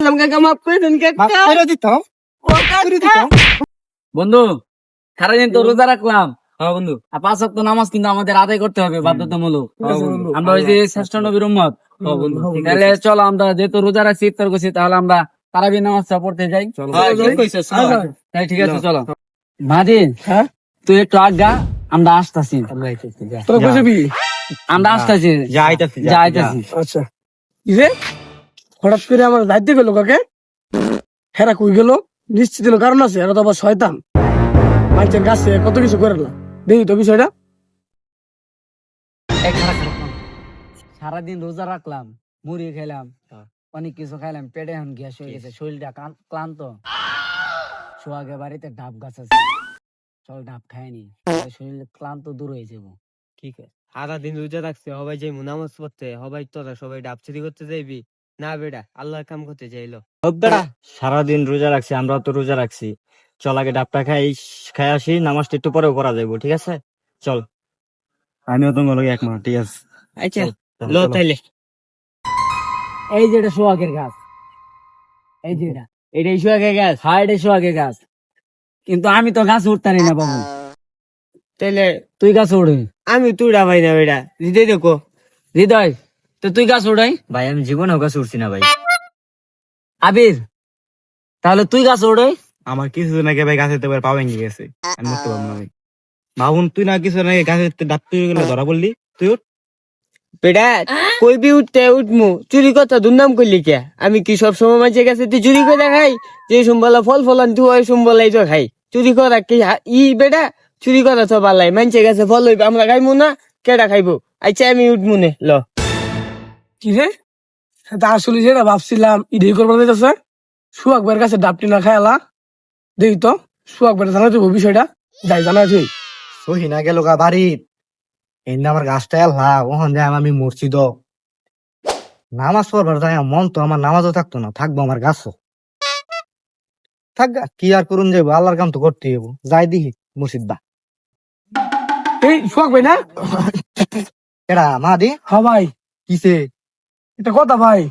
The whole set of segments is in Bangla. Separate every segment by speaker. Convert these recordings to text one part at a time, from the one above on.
Speaker 1: মুসলিম কাকা মাফ করে দেন কাকা
Speaker 2: করে দিতাম
Speaker 1: ও কাকা
Speaker 3: বন্ধু সারাদিন তো রোজা রাখলাম
Speaker 2: হ্যাঁ বন্ধু
Speaker 3: আর 5 ওয়াক্ত নামাজ কিন্তু আমাদের আদায় করতে হবে বাধ্যতামূলক।
Speaker 2: বন্ধু।
Speaker 3: আমরা ওই যে শ্রেষ্ঠ নবীর উম্মত। তাহলে চলো আমরা যেহেতু রোজা রাখছি ইফতার করছি তাহলে আমরা তারাবি নামাজটা পড়তে যাই। তাই ঠিক আছে চলো। মাদি
Speaker 1: হ্যাঁ
Speaker 3: তুই একটু আজ্ঞা আমরা আসতেছি
Speaker 1: তোরা কই যাবি
Speaker 3: আমরা আসতেছি যাইতেছি।
Speaker 1: আচ্ছা কি রে হঠাৎ করে আমার দায়িত্ব গেল কাকে হেরা কই গেল নিশ্চিত হলো কারণ আছে এরা তো আবার শয়তান মানুষের কাছে কত কিছু করে না দেখি তো বিষয়টা
Speaker 3: সারাদিন রোজা রাখলাম মুড়ি খেলাম অনেক কিছু খাইলাম পেটে এখন গ্যাস হয়ে গেছে শরীরটা ক্লান্ত। সোহাগে বাড়িতে ডাব গাছ আছে চল ডাব খাইনি শরীর ক্লান্ত দূর হয়ে যাবো।
Speaker 2: ঠিক আছে সারা দিন রোজা রাখছে সবাই যাই নামাজ পড়তে সবাই তোরা সবাই ডাব চুরি করতে যাইবি না বেটা আল্লাহর কাম করতে যাইলো
Speaker 4: সারাদিন রোজা রাখছি আমরা তো রোজা রাখছি চল আগে ডাবটা খাই আসি নামাজটা একটু পরেও করা যাইবো ঠিক আছে চল আমিও তোমার লগে একমত ঠিক আছে
Speaker 2: আচ্ছা লো তাইলে
Speaker 3: এই যে এটা সোহাগের গাছ এই যে এটাই সোহাগের গাছ হ্যাঁ এটাই সোহাগের গাছ কিন্তু আমি তো গাছ উঠতারি না বাবু
Speaker 2: তাইলে
Speaker 3: তুই গাছ উড়ে
Speaker 2: আমি তুড়া ভাই না বেটা হৃদয় দেখো
Speaker 3: হৃদয় তো তুই গাছ উড়াই
Speaker 4: ভাই আমি জীবনে গাছ উঠছি না ভাই
Speaker 3: আবির তাহলে তুই গাছ উড়াই
Speaker 4: আমার কিছু নাকি ভাই গাছের পাওয়া ভেঙে গেছে আমি উঠতে পারবো না ভাই ভাবুন তুই না কিছু নাকি গাছের ডাব তুই গেলে ধরা বললি তুই উঠ
Speaker 2: বেটা কই বি উঠতে উঠমু চুরি কথা দুর্নাম করলি কে আমি কি সব সময় মাঝে গেছে তুই চুরি করে খাই যে সম্বলা ফল ফলান তুই ওই সম্বলাই তো খাই চুরি করা কি ই বেটা চুরি করা তো পালাই মানছে গেছে ফল হইবে আমরা খাইমু না কেডা খাইবো আচ্ছা আমি উঠমু নে ল
Speaker 1: কি রে তা আসলে যেটা ভাবছিলাম ইডি করবার দিতেছে সুয়াক ভাইয়ের কাছে ডাবটি না খায়ালা দেখি তো সুয়াক ভাইয়ের জানা তুই বিষয়টা যাই জানা তুই
Speaker 4: সহি না গেল গা বাড়ি এনে আমার গাছটা এলা ওখান যায় আমি মরছি তো নামাজ পড়বার যাই মন তো আমার নামাজও থাকতো না থাকবো আমার গাছও থাক গা, কি আর করুন যাবো আল্লাহর কাম তো করতে যাবো যাই দেখি মুর্শিদ বা
Speaker 1: এই সুয়াক ভাই না
Speaker 4: এরা মা দি
Speaker 1: হ্যাঁ ভাই
Speaker 4: কিসে
Speaker 1: এটা কথা ভাই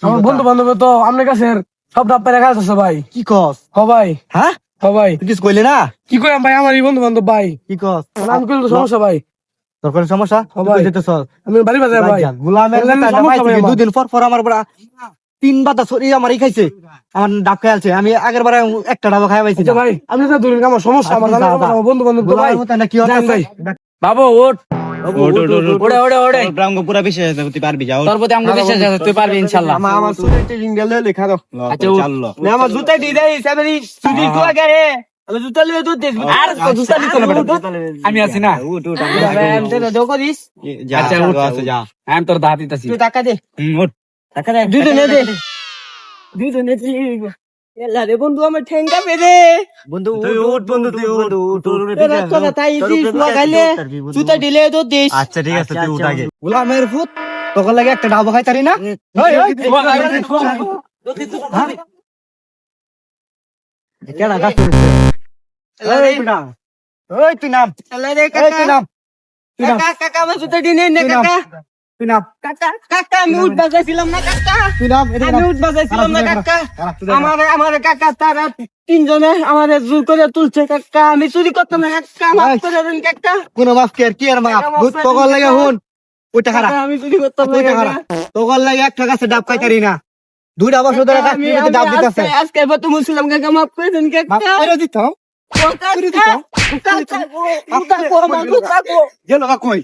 Speaker 1: আমার বন্ধু বান্ধব তো আপনার কাছে সব ডাব পেরে গাছ আছে ভাই
Speaker 4: কি কস
Speaker 1: হ ভাই
Speaker 4: হ্যাঁ
Speaker 1: হ ভাই
Speaker 4: তুই কিছু কইলে না
Speaker 1: কি করেন ভাই আমার এই বন্ধু বান্ধব ভাই
Speaker 4: কি কস
Speaker 1: আমি করলে তো সমস্যা ভাই
Speaker 4: তোর কোনো সমস্যা
Speaker 1: ও ভাই। আমি বাড়ি বাজার ভাই
Speaker 4: গোলামের
Speaker 1: গোলামের
Speaker 4: বেটাটা
Speaker 1: সমস্যা
Speaker 4: পাইছি,
Speaker 1: ভাই আমার।
Speaker 4: দুদিন পর আমার বড় 3 বাতা সরি আমার খাইছে আমার ডাব খাইছে আমি আগের বারে একটা ডাব খাই পাইছি
Speaker 1: আচ্ছা ভাই আপনি তো দূরের আমার সমস্যা আমার জানা কথা, আমার বন্ধু বান্ধব তো ভাই
Speaker 4: কি
Speaker 1: জান ভাই
Speaker 3: বাবু ওঠ ওড়ে ওড়ে ওড়ে
Speaker 4: পুরা বিশ্বাস আছে তুই পারবি যাও
Speaker 3: তোর প্রতি আমাকে বিশ্বাস আছে তুই পারবি ইনশাআল্লাহ।
Speaker 2: আমার চুরি ট্রেনিং গেলে লেখা দাও
Speaker 3: আচ্ছা উঠ।
Speaker 2: না আমার জুতা দি দেই সাবেরি চুরি তো আগে হে আমি জুতা লিয়ে তো দেখ
Speaker 3: আর জুতা নিতে না বেটা আমি আছি না
Speaker 2: আমি তো দেখো দিস
Speaker 3: আচ্ছা উঠ আমি তোর দাঁত দিতেছি
Speaker 2: তুই টাকা দে
Speaker 3: উঠ
Speaker 2: টাকা দে দুই নে দে এলা রে বন্ধু আমার ঠেঙ্গা পেরে
Speaker 4: বন্ধু তুই উঠ বন্ধু তুই উঠ
Speaker 2: এরা তোরা তাই দিস লাগাইলে জুতা দিলে তো দিস
Speaker 4: আচ্ছা ঠিক আছে তুই উঠ আগে গোলামের ফুট তোকে লাগে একটা ডাব খাই তারি না কেডা গাছ ওই তুই নাম
Speaker 2: এলা রে
Speaker 4: এই তুই নাম
Speaker 2: কাকা কাকা আমার জুতা দিনে নে কাকা
Speaker 4: তুই নাম
Speaker 2: কাকা কাকা আমি উঠ বাজাইছিলাম না কাকা
Speaker 4: তুই নাম
Speaker 2: আমি উঠ বাজাইছিলাম না কাকা আমার কাকা তারা তিনজনে আমারে জোর করে তুলছে কাকা আমি চুরি করতাম না কাকা মাফ করে দেন কাকা
Speaker 4: কোন মাফ কি আর মাফ তোকে লাগে হুন ওইটা খারাপ
Speaker 2: আমি চুরি করতাম না
Speaker 4: ওইটা
Speaker 2: কাকা
Speaker 4: খারাপ তোকে লাগে একটা গাছে ডাব খাইতারি না 2টা বছর ধরে গাছ
Speaker 2: আমি
Speaker 4: ডাব দিতেছে
Speaker 2: আজকে এবার তো মুসলিম কাকা মাফ করে দেন
Speaker 4: মাফ
Speaker 2: কাকা
Speaker 4: করে দিতাম
Speaker 2: কাকা কাকা কাকা
Speaker 4: গেল কই